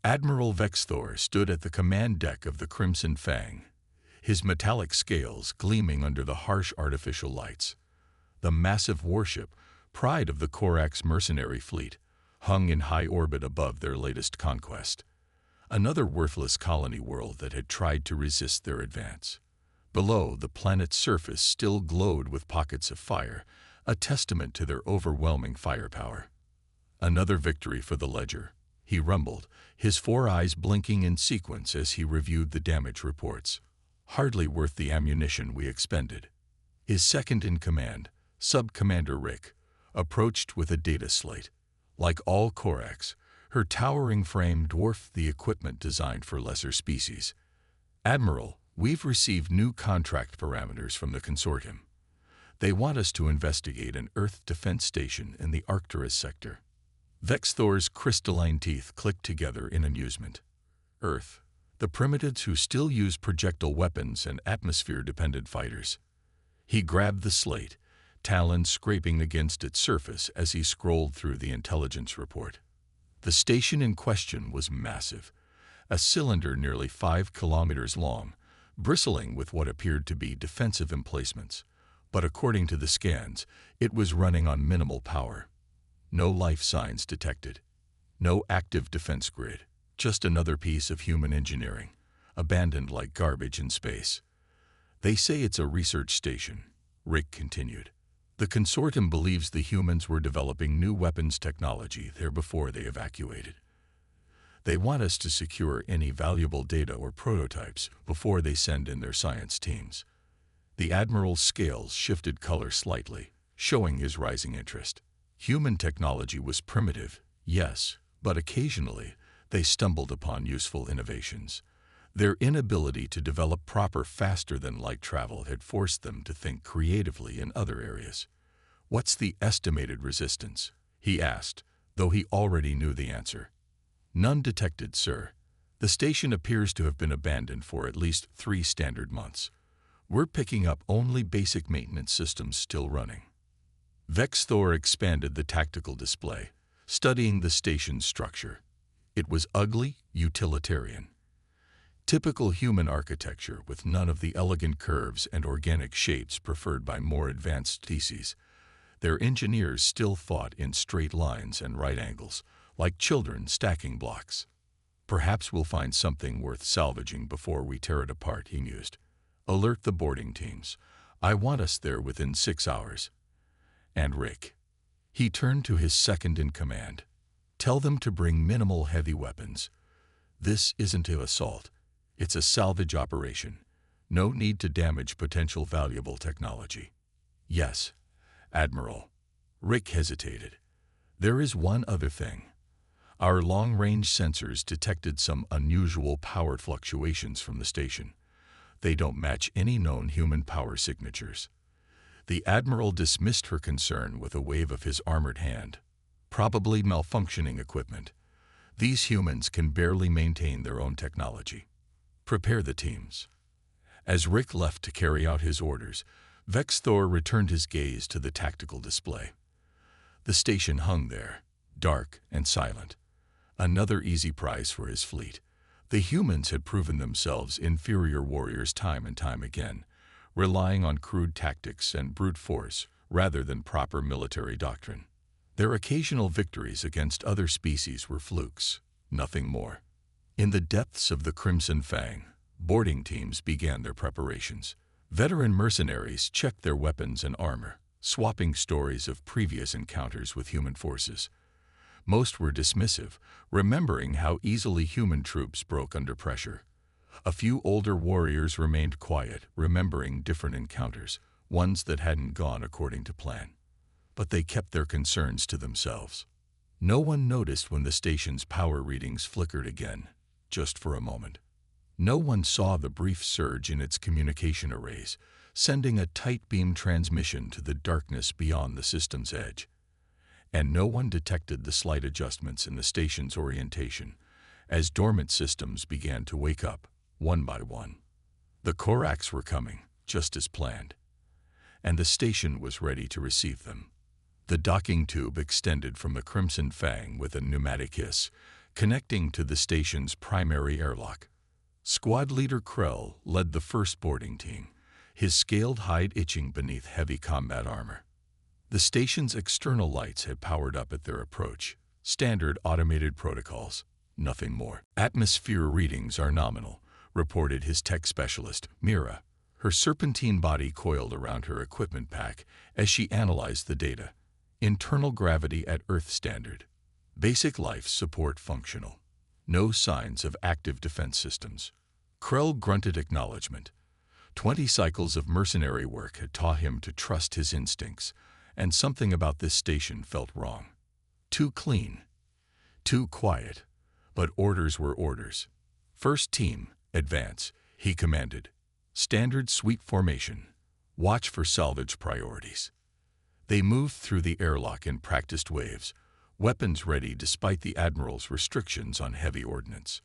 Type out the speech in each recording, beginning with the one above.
Admiral Vexthor stood at the command deck of the Crimson Fang, his metallic scales gleaming under the harsh artificial lights. The massive warship, pride of the Corax mercenary fleet, hung in high orbit above their latest conquest. Another worthless colony world that had tried to resist their advance. Below, the planet's surface still glowed with pockets of fire, a testament to their overwhelming firepower. Another victory for the Ledger, he rumbled, his four eyes blinking in sequence as he reviewed the damage reports. Hardly worth the ammunition we expended. His second-in-command, Sub-Commander Rick, approached with a data slate. Like all Corax, her towering frame dwarfed the equipment designed for lesser species. Admiral, we've received new contract parameters from the consortium. They want us to investigate an Earth defense station in the Arcturus sector. Vexthor's crystalline teeth clicked together in amusement. Earth, the primitives who still use projectile weapons and atmosphere-dependent fighters. He grabbed the slate, talons scraping against its surface as he scrolled through the intelligence report. The station in question was massive, a cylinder nearly 5 kilometers long, bristling with what appeared to be defensive emplacements. But according to the scans, it was running on minimal power. No life signs detected. No active defense grid. Just another piece of human engineering, abandoned like garbage in space. They say it's a research station, Rick continued. The consortium believes the humans were developing new weapons technology there before they evacuated. They want us to secure any valuable data or prototypes before they send in their science teams. The Admiral's scales shifted color slightly, showing his rising interest. Human technology was primitive, yes, but occasionally they stumbled upon useful innovations. Their inability to develop proper faster-than-light travel had forced them to think creatively in other areas. "What's the estimated resistance?" he asked, though he already knew the answer. "None detected, sir. The station appears to have been abandoned for at least 3 standard months. We're picking up only basic maintenance systems still running." Vexthor expanded the tactical display, studying the station's structure. It was ugly, utilitarian. Typical human architecture with none of the elegant curves and organic shapes preferred by more advanced species. Their engineers still thought in straight lines and right angles, like children stacking blocks. "Perhaps we'll find something worth salvaging before we tear it apart," he mused. "Alert the boarding teams. I want us there within 6 hours. And Rick." He turned to his second-in-command. "Tell them to bring minimal heavy weapons. This isn't an assault. It's a salvage operation. No need to damage potential valuable technology." "Yes, Admiral." Rick hesitated. "There is one other thing. Our long-range sensors detected some unusual power fluctuations from the station. They don't match any known human power signatures." The Admiral dismissed her concern with a wave of his armored hand. "Probably malfunctioning equipment. These humans can barely maintain their own technology. Prepare the teams." As Rick left to carry out his orders, Vexthor returned his gaze to the tactical display. The station hung there, dark and silent. Another easy prize for his fleet. The humans had proven themselves inferior warriors time and time again, relying on crude tactics and brute force rather than proper military doctrine. Their occasional victories against other species were flukes, nothing more. In the depths of the Crimson Fang, boarding teams began their preparations. Veteran mercenaries checked their weapons and armor, swapping stories of previous encounters with human forces. Most were dismissive, remembering how easily human troops broke under pressure. A few older warriors remained quiet, remembering different encounters, ones that hadn't gone according to plan. But they kept their concerns to themselves. No one noticed when the station's power readings flickered again, just for a moment. No one saw the brief surge in its communication arrays, sending a tight beam transmission to the darkness beyond the system's edge. And no one detected the slight adjustments in the station's orientation, as dormant systems began to wake up, one by one. The Corax were coming, just as planned. And the station was ready to receive them. The docking tube extended from the Crimson Fang with a pneumatic hiss, connecting to the station's primary airlock. Squad leader Krell led the first boarding team, his scaled hide itching beneath heavy combat armor. The station's external lights had powered up at their approach, standard automated protocols, nothing more. Atmosphere readings are nominal, reported his tech specialist, Mira, her serpentine body coiled around her equipment pack as she analyzed the data. Internal gravity at Earth standard. Basic life support functional. No signs of active defense systems. Krell grunted acknowledgement. 20 cycles of mercenary work had taught him to trust his instincts, and something about this station felt wrong. Too clean. Too quiet. But orders were orders. First team, advance, he commanded. Standard sweep formation. Watch for salvage priorities. They moved through the airlock in practiced waves, weapons ready despite the Admiral's restrictions on heavy ordnance.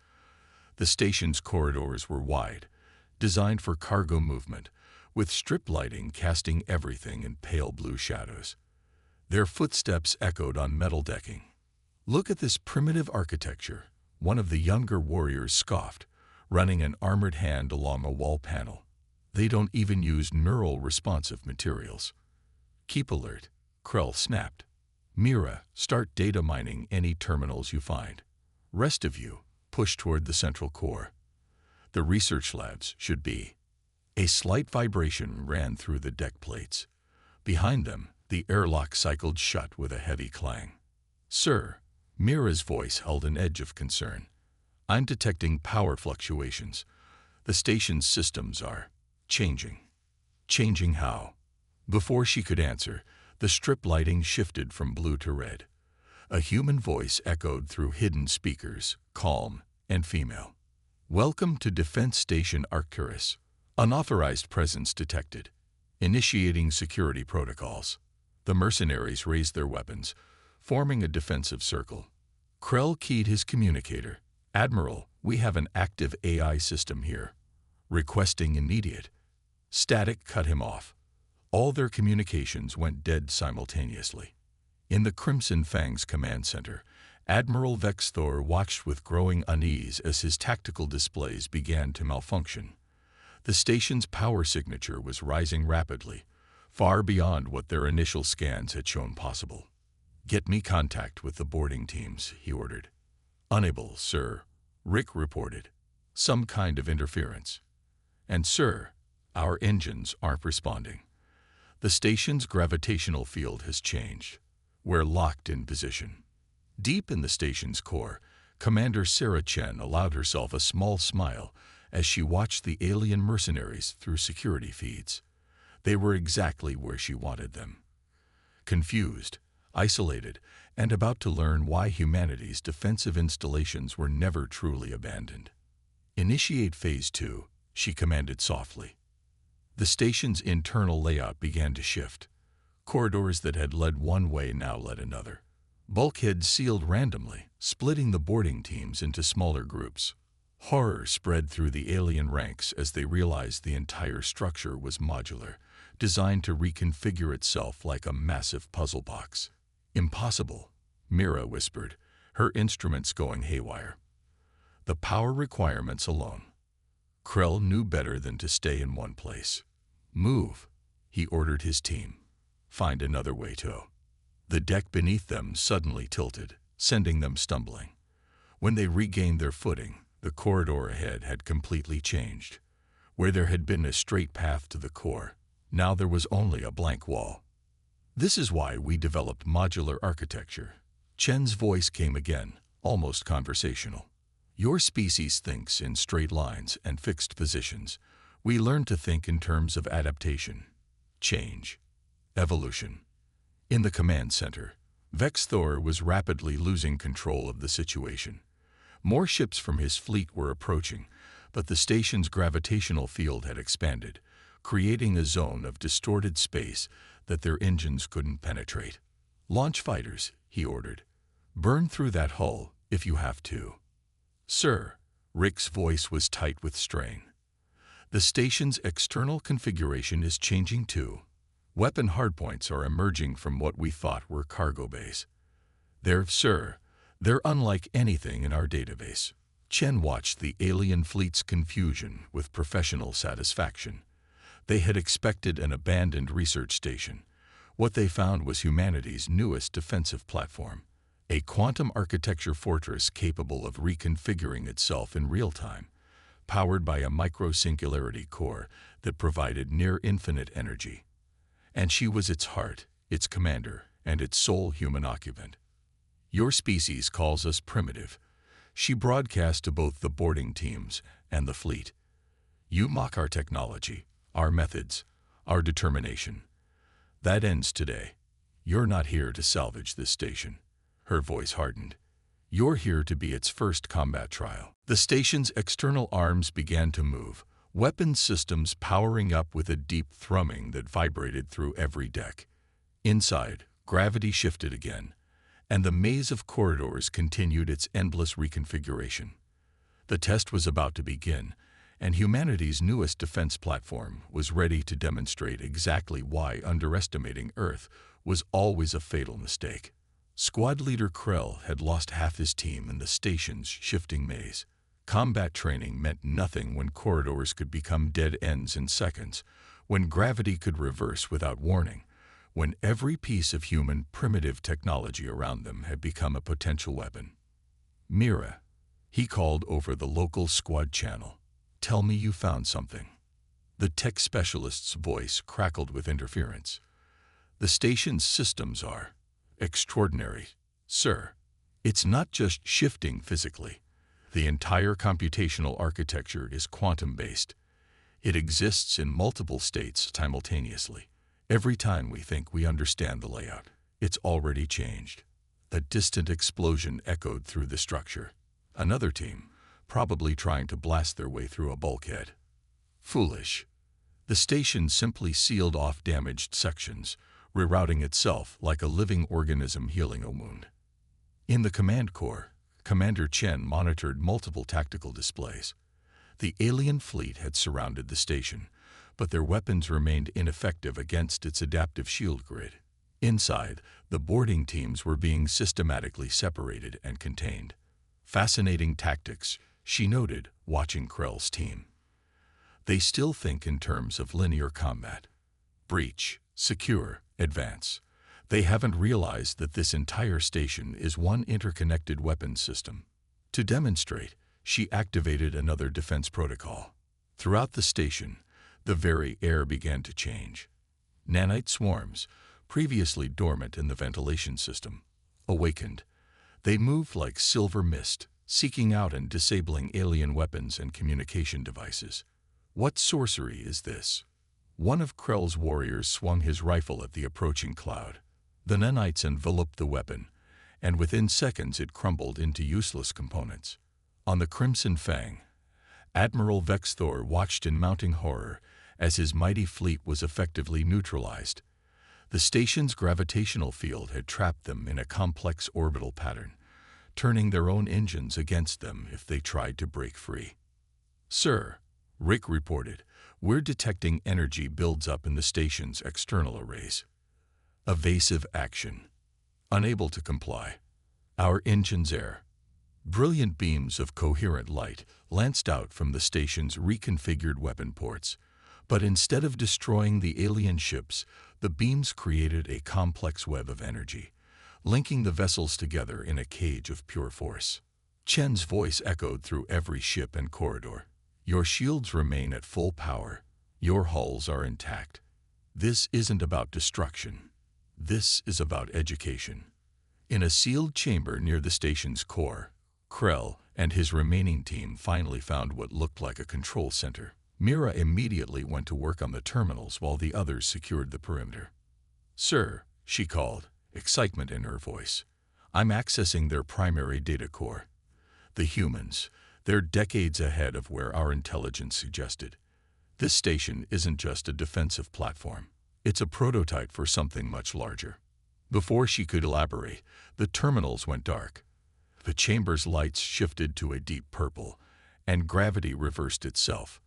The station's corridors were wide, designed for cargo movement, with strip lighting casting everything in pale blue shadows. Their footsteps echoed on metal decking. "Look at this primitive architecture," one of the younger warriors scoffed, running an armored hand along a wall panel. "They don't even use neural responsive materials." "Keep alert," Krell snapped. "Mira, start data mining any terminals you find. Rest of you, push toward the central core. The research labs should be." A slight vibration ran through the deck plates. Behind them, the airlock cycled shut with a heavy clang. "Sir," Mira's voice held an edge of concern. "I'm detecting power fluctuations. The station's systems are changing." "Changing how?" Before she could answer, the strip lighting shifted from blue to red. A human voice echoed through hidden speakers, calm and female. "Welcome to Defense Station Arcturus. Unauthorized presence detected. Initiating security protocols." The mercenaries raised their weapons, forming a defensive circle. Krell keyed his communicator. "Admiral, we have an active AI system here. Requesting immediate." Static cut him off. All their communications went dead simultaneously. In the Crimson Fang's command center, Admiral Vex Thor watched with growing unease as his tactical displays began to malfunction. The station's power signature was rising rapidly, far beyond what their initial scans had shown possible. "Get me contact with the boarding teams," he ordered. "Unable, sir," Rick reported. "Some kind of interference." "And sir, our engines aren't responding. The station's gravitational field has changed. We're locked in position." Deep in the station's core, Commander Sarah Chen allowed herself a small smile as she watched the alien mercenaries through security feeds. They were exactly where she wanted them. Confused, isolated, and about to learn why humanity's defensive installations were never truly abandoned. "Initiate Phase 2, she commanded softly. The station's internal layout began to shift. Corridors that had led one way now led another. Bulkheads sealed randomly, splitting the boarding teams into smaller groups. Horror spread through the alien ranks as they realized the entire structure was modular, designed to reconfigure itself like a massive puzzle box. "Impossible," Mira whispered, her instruments going haywire. "The power requirements alone." Krell knew better than to stay in one place. "Move," he ordered his team. "Find another way to." The deck beneath them suddenly tilted, sending them stumbling. When they regained their footing, the corridor ahead had completely changed. Where there had been a straight path to the core, now there was only a blank wall. "This is why we developed modular architecture." Chen's voice came again, almost conversational. "Your species thinks in straight lines and fixed positions. We learn to think in terms of adaptation, change, evolution." In the command center, Vex Thor was rapidly losing control of the situation. More ships from his fleet were approaching, but the station's gravitational field had expanded, creating a zone of distorted space that their engines couldn't penetrate. "Launch fighters," he ordered. "Burn through that hull if you have to." "Sir," Rick's voice was tight with strain. "The station's external configuration is changing too. Weapon hardpoints are emerging from what we thought were cargo bays. They're, sir, They're unlike anything in our database. Chen watched the alien fleet's confusion with professional satisfaction. They had expected an abandoned research station. What they found was humanity's newest defensive platform, a quantum architecture fortress capable of reconfiguring itself in real time, powered by a micro-singularity core that provided near-infinite energy. And she was its heart, its commander, and its sole human occupant. "Your species calls us primitive," she broadcast to both the boarding teams and the fleet. "You mock our technology, our methods, our determination. That ends today. You're not here to salvage this station." Her voice hardened. "You're here to be its first combat trial." The station's external arms began to move, weapon systems powering up with a deep thrumming that vibrated through every deck. Inside, gravity shifted again, and the maze of corridors continued its endless reconfiguration. The test was about to begin, and humanity's newest defense platform was ready to demonstrate exactly why underestimating Earth was always a fatal mistake. Squad leader Krell had lost half his team in the station's shifting maze. Combat training meant nothing when corridors could become dead ends in seconds, when gravity could reverse without warning, when every piece of human primitive technology around them had become a potential weapon. "Mira," he called over the local squad channel. "Tell me you found something." The tech specialist's voice crackled with interference. "The station's systems are extraordinary, sir. It's not just shifting physically. The entire computational architecture is quantum-based. It exists in multiple states simultaneously. Every time we think we understand the layout, it's already changed." A distant explosion echoed through the structure. Another team, probably trying to blast their way through a bulkhead. Foolish. The station simply sealed off damaged sections, rerouting itself like a living organism healing a wound. In the command core, Commander Chen monitored multiple tactical displays. The alien fleet had surrounded the station, but their weapons remained ineffective against its adaptive shield grid. Inside, the boarding teams were being systematically separated and contained. "Fascinating tactics," she noted, watching Krell's team. "They still think in terms of linear combat. Breach, secure, advance. They haven't realized that this entire station is one interconnected weapons system." To demonstrate, she activated another defense protocol. Throughout the station, the very air began to change. Nanite swarms, previously dormant in the ventilation system, awakened. They moved like silver mist, seeking out and disabling alien weapons and communication devices. "What sorcery is this?" One of Krell's warriors swung his rifle at the approaching cloud. The nanites enveloped the weapon, and within seconds it crumbled into useless components. On the Crimson Fang, Admiral Vexthor watched in mounting horror as his mighty fleet was effectively neutralized. The station's gravitational field had trapped them in a complex orbital pattern, turning their own engines against them if they tried to break free. "Sir," Rick reported, "we're detecting energy builds up in the station's external arrays." Evasive action. Unable to comply. Our engines air. Brilliant beams of coherent light lanced out from the station's reconfigured weapon ports, but instead of destroying the alien ships, the beams created a complex web of energy, linking the vessels together in a cage of pure force. Chen's voice echoed through every ship and corridor. "Your shields remain at full power. Your hulls are intact. This isn't about destruction. This is about education." In a sealed chamber near the station's core, Krell and his remaining team finally found what looked like a control center. Mira immediately went to work on the terminals while the others secured the perimeter. "Sir," she called, excitement in her voice, "I'm accessing their primary data core. The humans, they're decades ahead of where our intelligence suggested. This station isn't just a defensive platform. It's a prototype for something much larger." Before she could elaborate, the terminals went dark. The chamber's lights shifted to a deep purple, and gravity reversed itself.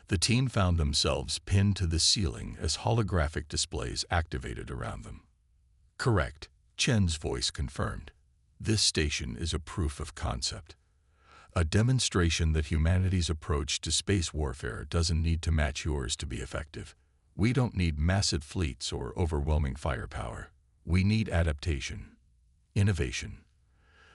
The team found themselves pinned to the ceiling as holographic displays activated around them. "Correct," Chen's voice confirmed. This station is a proof of concept, a demonstration that humanity's approach to space warfare doesn't need to match yours to be effective. We don't need massive fleets or overwhelming firepower. We need adaptation, innovation,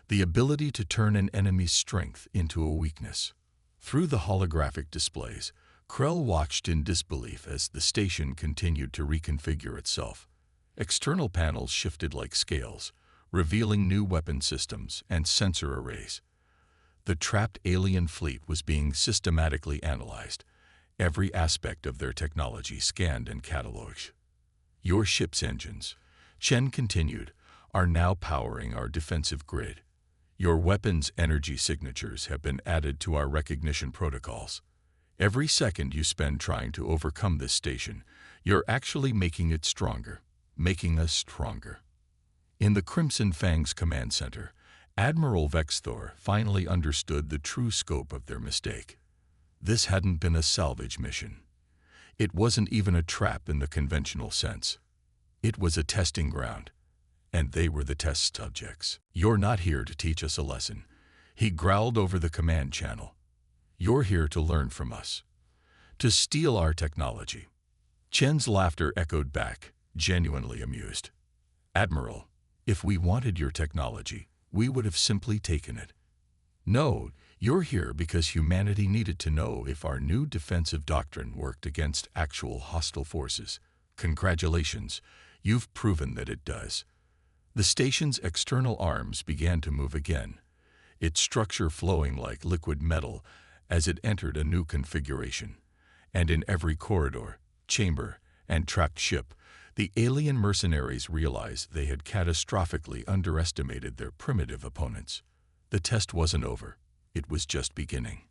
the ability to turn an enemy's strength into a weakness. Through the holographic displays, Krell watched in disbelief as the station continued to reconfigure itself. External panels shifted like scales, revealing new weapon systems and sensor arrays. The trapped alien fleet was being systematically analyzed, every aspect of their technology scanned and cataloged. Your ship's engines, Chen continued, are now powering our defensive grid. Your weapons' energy signatures have been added to our recognition protocols. Every second you spend trying to overcome this station, you're actually making it stronger, making us stronger. In the Crimson Fang's command center, Admiral Vexthor finally understood the true scope of their mistake. This hadn't been a salvage mission. It wasn't even a trap in the conventional sense. It was a testing ground, and they were the test subjects. You're not here to teach us a lesson, he growled over the command channel. You're here to learn from us, to steal our technology. Chen's laughter echoed back, genuinely amused. Admiral, if we wanted your technology, we would have simply taken it. No, you're here because humanity needed to know if our new defensive doctrine worked against actual hostile forces. Congratulations, you've proven that it does. The station's external arms began to move again, its structure flowing like liquid metal as it entered a new configuration. And in every corridor, chamber, and trapped ship, the alien mercenaries realized they had catastrophically underestimated their primitive opponents. The test wasn't over. It was just beginning.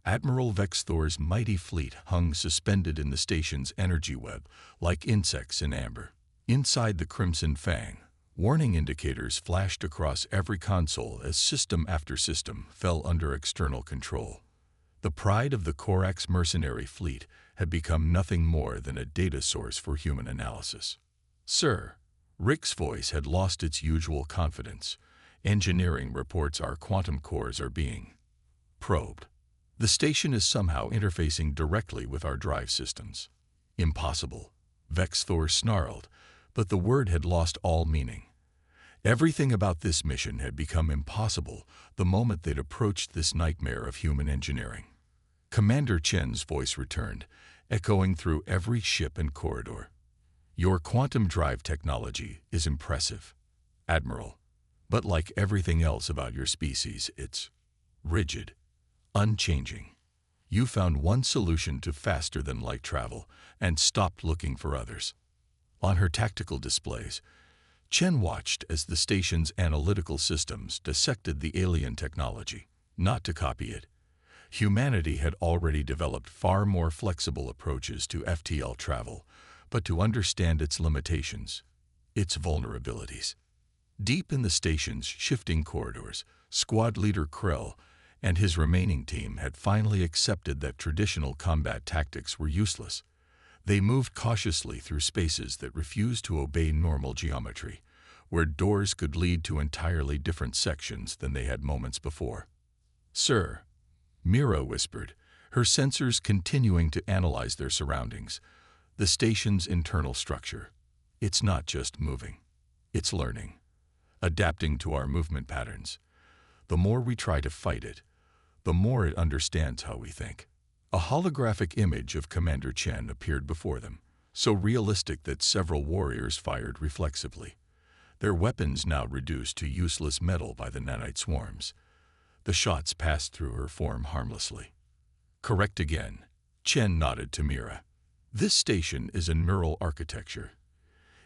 Admiral Vexthor's mighty fleet hung suspended in the station's energy web, like insects in amber. Inside the Crimson Fang, warning indicators flashed across every console as system after system fell under external control. The pride of the Corax mercenary fleet had become nothing more than a data source for human analysis. Sir, Rick's voice had lost its usual confidence. Engineering reports our quantum cores are being probed. The station is somehow interfacing directly with our drive systems. Impossible, Vexthor snarled, but the word had lost all meaning. Everything about this mission had become impossible the moment they'd approached this nightmare of human engineering. Commander Chen's voice returned, echoing through every ship and corridor. Your quantum drive technology is impressive, Admiral, but like everything else about your species, it's rigid, unchanging. You found one solution to faster-than-light travel and stopped looking for others. On her tactical displays, Chen watched as the station's analytical systems dissected the alien technology, not to copy it. Humanity had already developed far more flexible approaches to FTL travel, but to understand its limitations, its vulnerabilities. Deep in the station's shifting corridors, Squad Leader Krell and his remaining team had finally accepted that traditional combat tactics were useless. They moved cautiously through spaces that refused to obey normal geometry, where doors could lead to entirely different sections than they had moments before. Sir, Mira whispered, her sensors continuing to analyze their surroundings, the station's internal structure. It's not just moving. It's learning, adapting to our movement patterns. The more we try to fight it, the more it understands how we think. A holographic image of Commander Chen appeared before them, so realistic that several warriors fired reflexively, their weapons now reduced to useless metal by the nanite swarms. The shots passed through her form harmlessly. Correct again, Chen nodded to Mira. This station is a neural architecture.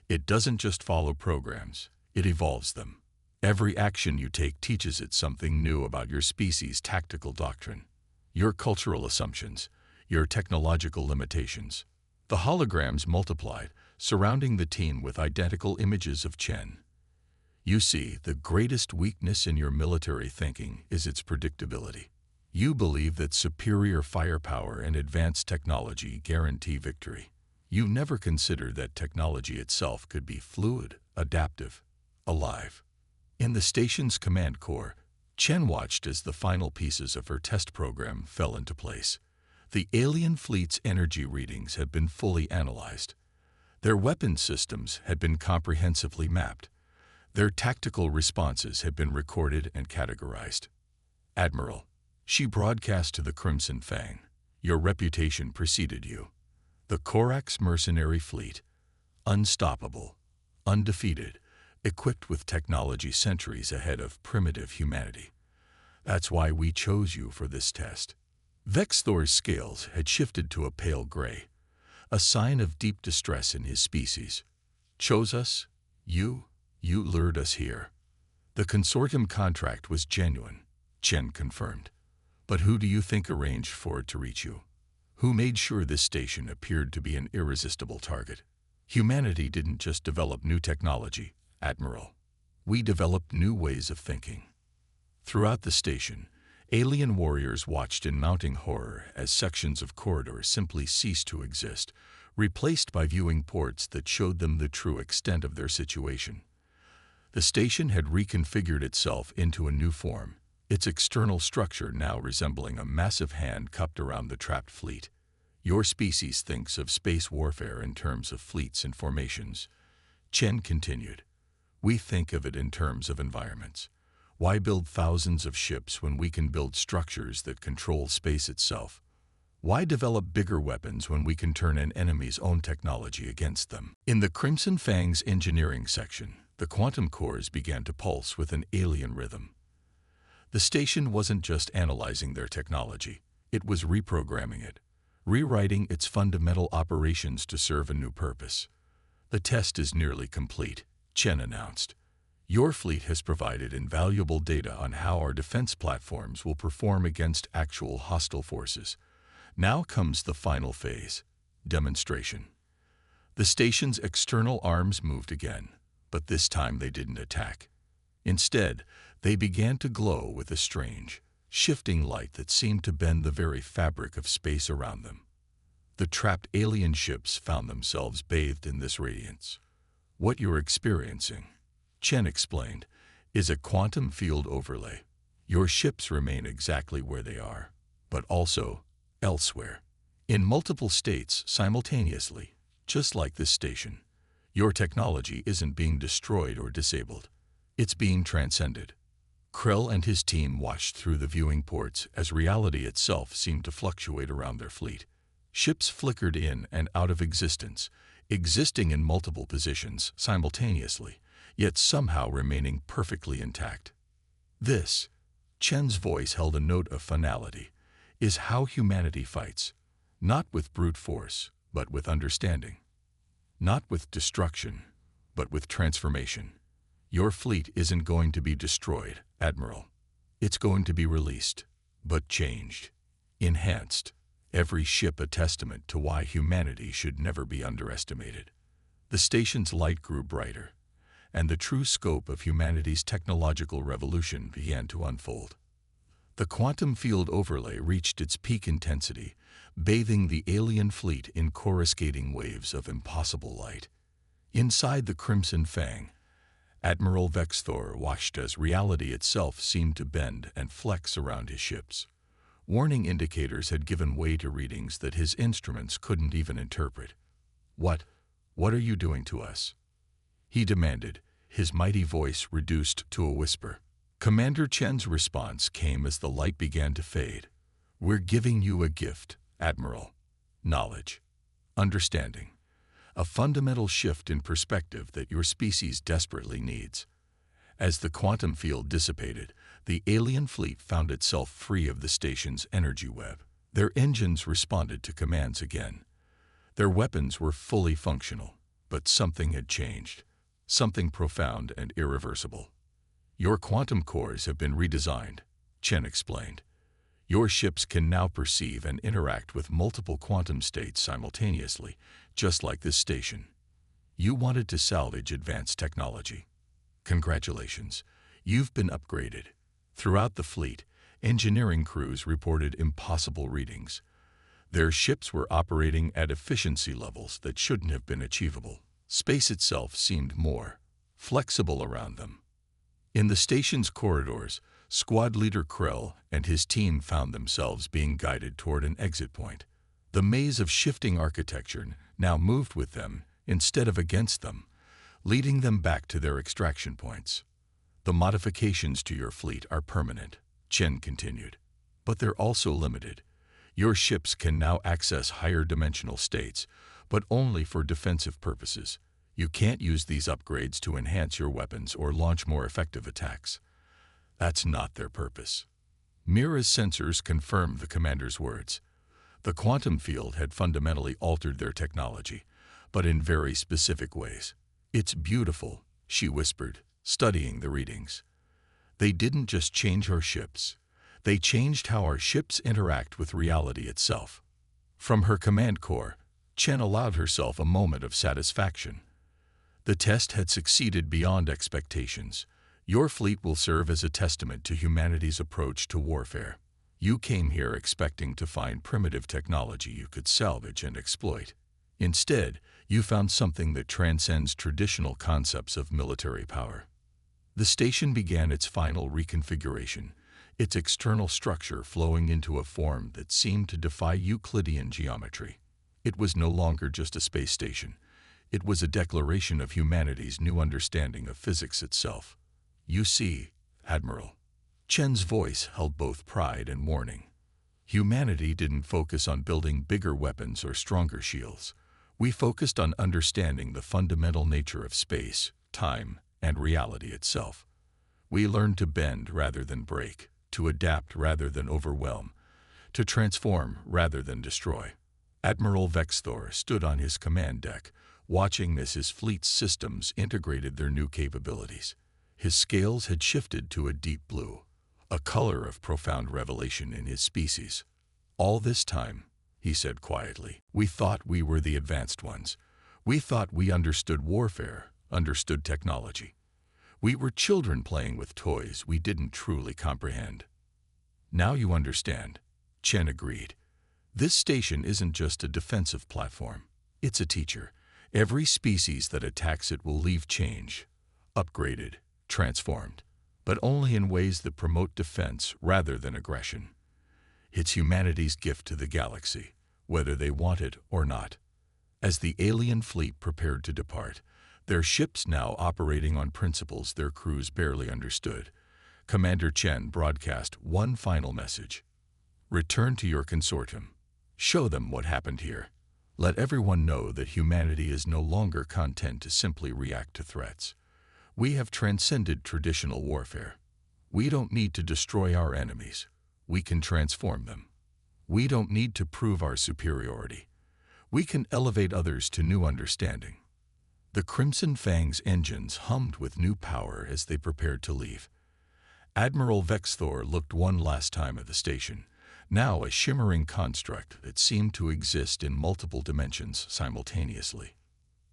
It doesn't just follow programs, it evolves them. Every action you take teaches it something new about your species' tactical doctrine, your cultural assumptions, your technological limitations. The holograms multiplied, surrounding the team with identical images of Chen. You see, the greatest weakness in your military thinking is its predictability. You believe that superior firepower and advanced technology guarantee victory. You never consider that technology itself could be fluid, adaptive, alive. In the station's command core, Chen watched as the final pieces of her test program fell into place. The alien fleet's energy readings had been fully analyzed. Their weapon systems had been comprehensively mapped. Their tactical responses had been recorded and categorized. "Admiral," she broadcast to the Crimson Fang, "your reputation preceded you. The Corax mercenary fleet, unstoppable, undefeated, equipped with technology centuries ahead of primitive humanity. That's why we chose you for this test." Vexthor's scales had shifted to a pale gray, a sign of deep distress in his species. "Chose us? You lured us here." "The consortium contract was genuine," Chen confirmed. "But who do you think arranged for it to reach you? Who made sure this station appeared to be an irresistible target?" "Humanity didn't just develop new technology, Admiral. We developed new ways of thinking." Throughout the station, alien warriors watched in mounting horror as sections of corridors simply ceased to exist, replaced by viewing ports that showed them the true extent of their situation. The station had reconfigured itself into a new form, its external structure now resembling a massive hand cupped around the trapped fleet. "Your species thinks of space warfare in terms of fleets and formations," Chen continued. "We think of it in terms of environments. Why build thousands of ships when we can build structures that control space itself? Why develop bigger weapons when we can turn an enemy's own technology against them?" In the Crimson Fang's engineering section, the quantum cores began to pulse with an alien rhythm. The station wasn't just analyzing their technology, it was reprogramming it, rewriting its fundamental operations to serve a new purpose. "The test is nearly complete," Chen announced. "Your fleet has provided invaluable data on how our defense platforms will perform against actual hostile forces. Now comes the final phase, demonstration." The station's external arms moved again, but this time they didn't attack. Instead, they began to glow with a strange, shifting light that seemed to bend the very fabric of space around them. The trapped alien ships found themselves bathed in this radiance. "What you're experiencing," Chen explained, "is a quantum field overlay. Your ships remain exactly where they are, but also elsewhere, in multiple states simultaneously, just like this station. Your technology isn't being destroyed or disabled. It's being transcended." Krell and his team watched through the viewing ports as reality itself seemed to fluctuate around their fleet. Ships flickered in and out of existence, existing in multiple positions simultaneously, yet somehow remaining perfectly intact. "This," Chen's voice held a note of finality, "is how humanity fights, not with brute force, but with understanding. Not with destruction, but with transformation. Your fleet isn't going to be destroyed, Admiral. It's going to be released, but changed, enhanced. Every ship a testament to why humanity should never be underestimated." The station's light grew brighter, and the true scope of humanity's technological revolution began to unfold. The quantum field overlay reached its peak intensity, bathing the alien fleet in coruscating waves of impossible light. Inside the Crimson Fang, Admiral Vexthor watched as reality itself seemed to bend and flex around his ships. Warning indicators had given way to readings that his instruments couldn't even interpret. What are you doing to us?" he demanded, his mighty voice reduced to a whisper. Commander Chen's response came as the light began to fade. "We're giving you a gift, Admiral. Knowledge. Understanding. A fundamental shift in perspective that your species desperately needs." As the quantum field dissipated, the alien fleet found itself free of the station's energy web. Their engines responded to commands again. Their weapons were fully functional, but something had changed. Something profound and irreversible. "Your quantum cores have been redesigned," Chen explained. "Your ships can now perceive and interact with multiple quantum states simultaneously, just like this station. You wanted to salvage advanced technology. Congratulations, you've been upgraded." Throughout the fleet, engineering crews reported impossible readings. Their ships were operating at efficiency levels that shouldn't have been achievable. Space itself seemed more flexible around them. In the station's corridors, Squad Leader Krell and his team found themselves being guided toward an exit point. The maze of shifting architecture now moved with them instead of against them, leading them back to their extraction points. The modifications to your fleet are permanent, Chen continued, but they're also limited. Your ships can now access higher dimensional states, but only for defensive purposes. You can't use these upgrades to enhance your weapons or launch more effective attacks. That's not their purpose. Mira's sensors confirmed the commander's words. The quantum field had fundamentally altered their technology, but in very specific ways. It's beautiful, she whispered, studying the readings. They didn't just change our ships. They changed how our ships interact with reality itself. From her command core, Chen allowed herself a moment of satisfaction. The test had succeeded beyond expectations. Your fleet will serve as a testament to humanity's approach to warfare. You came here expecting to find primitive technology you could salvage and exploit. Instead, you found something that transcends traditional concepts of military power. The station began its final reconfiguration, its external structure flowing into a form that seemed to defy Euclidean geometry. It was no longer just a space station. It was a declaration of humanity's new understanding of physics itself. You see, Admiral. Chen's voice held both pride and warning. Humanity didn't focus on building bigger weapons or stronger shields. We focused on understanding the fundamental nature of space, time, and reality itself. We learned to bend rather than break, to adapt rather than overwhelm, to transform rather than destroy. Admiral Vexthor stood on his command deck, watching as his fleet's systems integrated their new capabilities. His scales had shifted to a deep blue, a color of profound revelation in his species. All this time, he said quietly, we thought we were the advanced ones. We thought we understood warfare, understood technology. We were children playing with toys we didn't truly comprehend. Now you understand, Chen agreed. This station isn't just a defensive platform. It's a teacher. Every species that attacks it will leave changed, upgraded, transformed, but only in ways that promote defense rather than aggression. It's humanity's gift to the galaxy, whether they want it or not. As the alien fleet prepared to depart, their ships now operating on principles their crews barely understood, Commander Chen broadcast one final message. Return to your consortium. Show them what happened here. Let everyone know that humanity is no longer content to simply react to threats. We have transcended traditional warfare. We don't need to destroy our enemies. We can transform them. We don't need to prove our superiority. We can elevate others to new understanding. The Crimson Fang's engines hummed with new power as they prepared to leave. Admiral Vexthor looked one last time at the station, now a shimmering construct that seemed to exist in multiple dimensions simultaneously.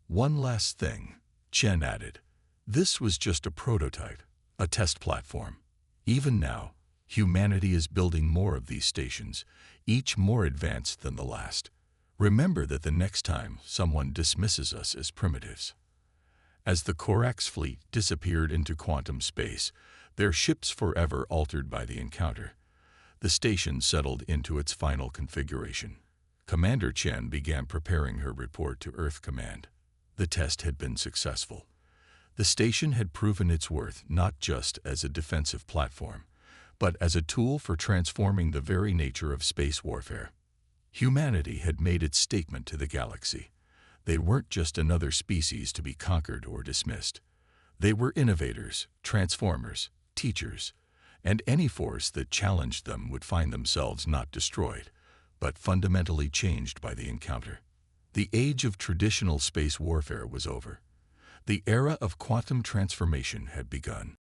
One last thing, Chen added. This was just a prototype, a test platform. Even now, humanity is building more of these stations, each more advanced than the last. Remember that the next time someone dismisses us as primitives. As the Corax fleet disappeared into quantum space, their ships forever altered by the encounter, the station settled into its final configuration. Commander Chen began preparing her report to Earth Command. The test had been successful. The station had proven its worth not just as a defensive platform, but as a tool for transforming the very nature of space warfare. Humanity had made its statement to the galaxy. They weren't just another species to be conquered or dismissed. They were innovators, transformers, teachers, and any force that challenged them would find themselves not destroyed, but fundamentally changed by the encounter. The age of traditional space warfare was over. The era of quantum transformation had begun.